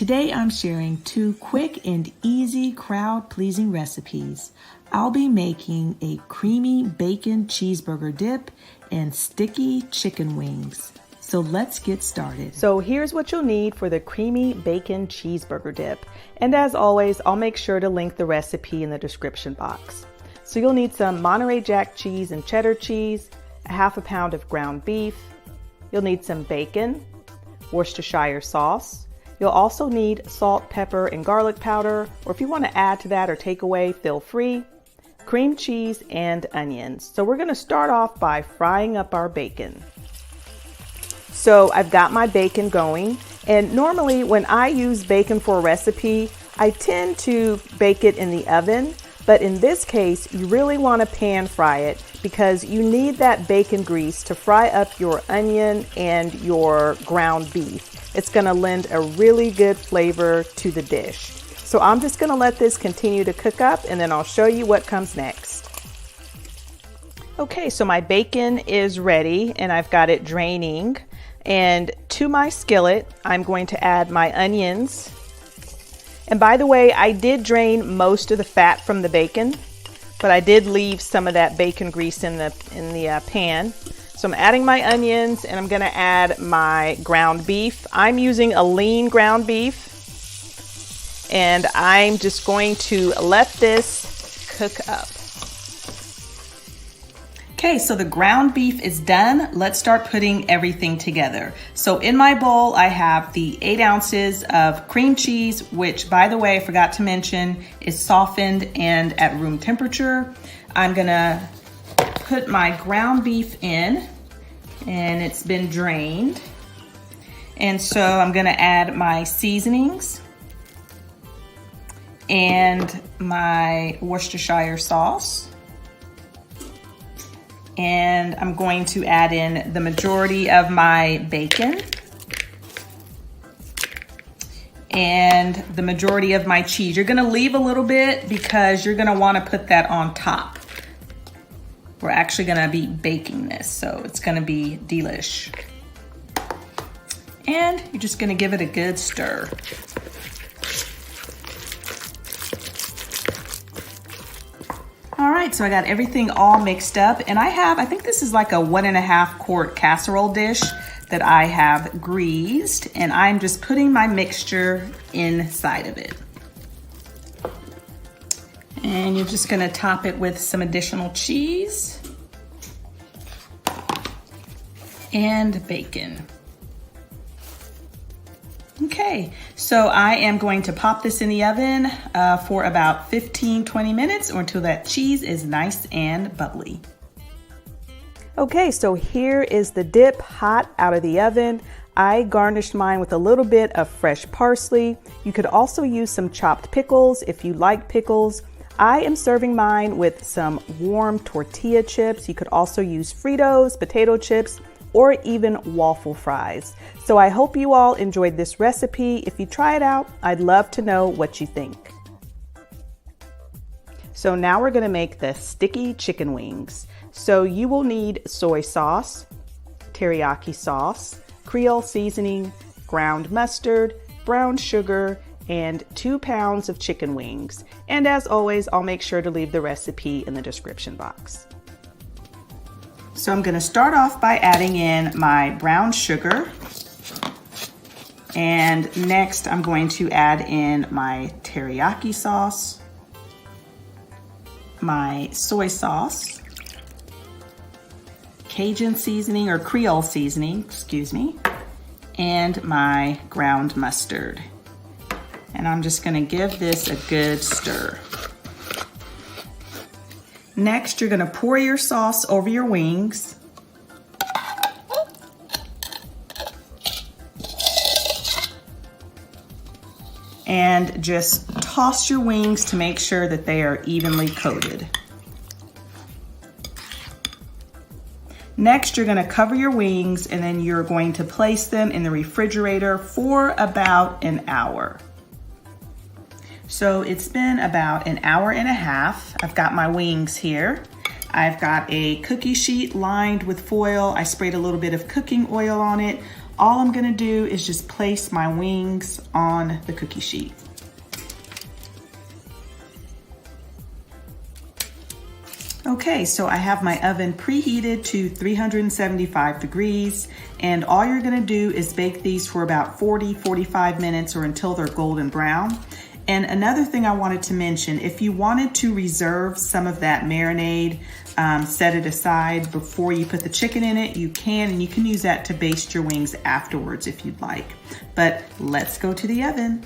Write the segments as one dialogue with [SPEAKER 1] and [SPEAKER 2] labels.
[SPEAKER 1] Today I'm sharing 2 quick and easy crowd-pleasing recipes. I'll be making a creamy bacon cheeseburger dip and sticky chicken wings. So let's get started.
[SPEAKER 2] So here's what you'll need for the creamy bacon cheeseburger dip. And as always, I'll make sure to link the recipe in the description box. So you'll need some Monterey Jack cheese and cheddar cheese, a half a pound of ground beef. You'll need some bacon, Worcestershire sauce. You'll also need salt, pepper, and garlic powder, or if you want to add to that or take away, feel free. Cream cheese and onions. So we're going to start off by frying up our bacon. So I've got my bacon going, and normally when I use bacon for a recipe, I tend to bake it in the oven, but in this case, you really want to pan fry it because you need that bacon grease to fry up your onion and your ground beef. It's going to lend a really good flavor to the dish. So I'm just going to let this continue to cook up, and then I'll show you what comes next. Okay, so my bacon is ready and I've got it draining. And to my skillet, I'm going to add my onions. And by the way, I did drain most of the fat from the bacon, but I did leave some of that bacon grease in the pan. So I'm adding my onions and I'm going to add my ground beef. I'm using a lean ground beef. And I'm just going to let this cook up.
[SPEAKER 1] Okay, so the ground beef is done. Let's start putting everything together. So in my bowl, I have the 8 ounces of cream cheese, which by the way, I forgot to mention, is softened and at room temperature. I'm gonna put my ground beef in, and it's been drained. And so I'm gonna add my seasonings and my Worcestershire sauce. And I'm going to add in the majority of my bacon and the majority of my cheese. You're gonna leave a little bit because you're gonna wanna put that on top. We're actually gonna be baking this, so it's gonna be delish. And you're just gonna give it a good stir. All right, so I got everything all mixed up, and I think this is like a 1.5 quart casserole dish that I have greased, and I'm just putting my mixture inside of it. And you're just gonna top it with some additional cheese and bacon. Okay, so I am going to pop this in the oven for about 15-20 minutes or until that cheese is nice and bubbly.
[SPEAKER 2] Okay, so here is the dip hot out of the oven. I garnished mine with a little bit of fresh parsley. You could also use some chopped pickles if you like pickles. I am serving mine with some warm tortilla chips. You could also use Fritos, potato chips, or even waffle fries. So I hope you all enjoyed this recipe. If you try it out, I'd love to know what you think. So now we're gonna make the sticky chicken wings. So you will need soy sauce, teriyaki sauce, Creole seasoning, ground mustard, brown sugar, and 2 pounds of chicken wings. And as always, I'll make sure to leave the recipe in the description box.
[SPEAKER 1] So I'm gonna start off by adding in my brown sugar. And next I'm going to add in my teriyaki sauce, my soy sauce, Cajun seasoning or Creole seasoning, excuse me, and my ground mustard. And I'm just gonna give this a good stir. Next, you're gonna pour your sauce over your wings. And just toss your wings to make sure that they are evenly coated. Next, you're gonna cover your wings and then you're going to place them in the refrigerator for about an hour. So it's been about an hour and a half. I've got my wings here. I've got a cookie sheet lined with foil. I sprayed a little bit of cooking oil on it. all I'm gonna do is just place my wings on the cookie sheet. Okay, so I have my oven preheated to 375 degrees, and all you're gonna do is bake these for about 40-45 minutes or until they're golden brown. And another thing I wanted to mention, if you wanted to reserve some of that marinade, set it aside before you put the chicken in it, you can, and you can use that to baste your wings afterwards if you'd like. But let's go to the oven.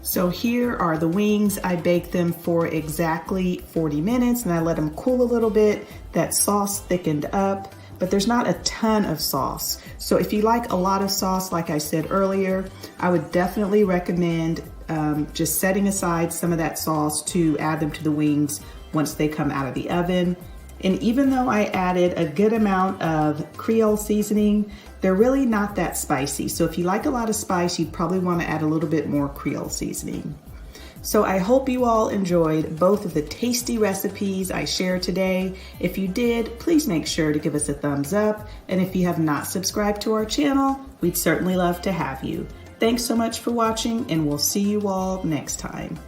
[SPEAKER 1] So here are the wings. I baked them for exactly 40 minutes and I let them cool a little bit. That sauce thickened up, but there's not a ton of sauce. So if you like a lot of sauce, like I said earlier, I would definitely recommend just setting aside some of that sauce to add them to the wings once they come out of the oven. And even though I added a good amount of Creole seasoning, they're really not that spicy. So if you like a lot of spice, you'd probably want to add a little bit more Creole seasoning. So I hope you all enjoyed both of the tasty recipes I shared today. If you did, please make sure to give us a thumbs up. And if you have not subscribed to our channel, we'd certainly love to have you. Thanks so much for watching, and we'll see you all next time.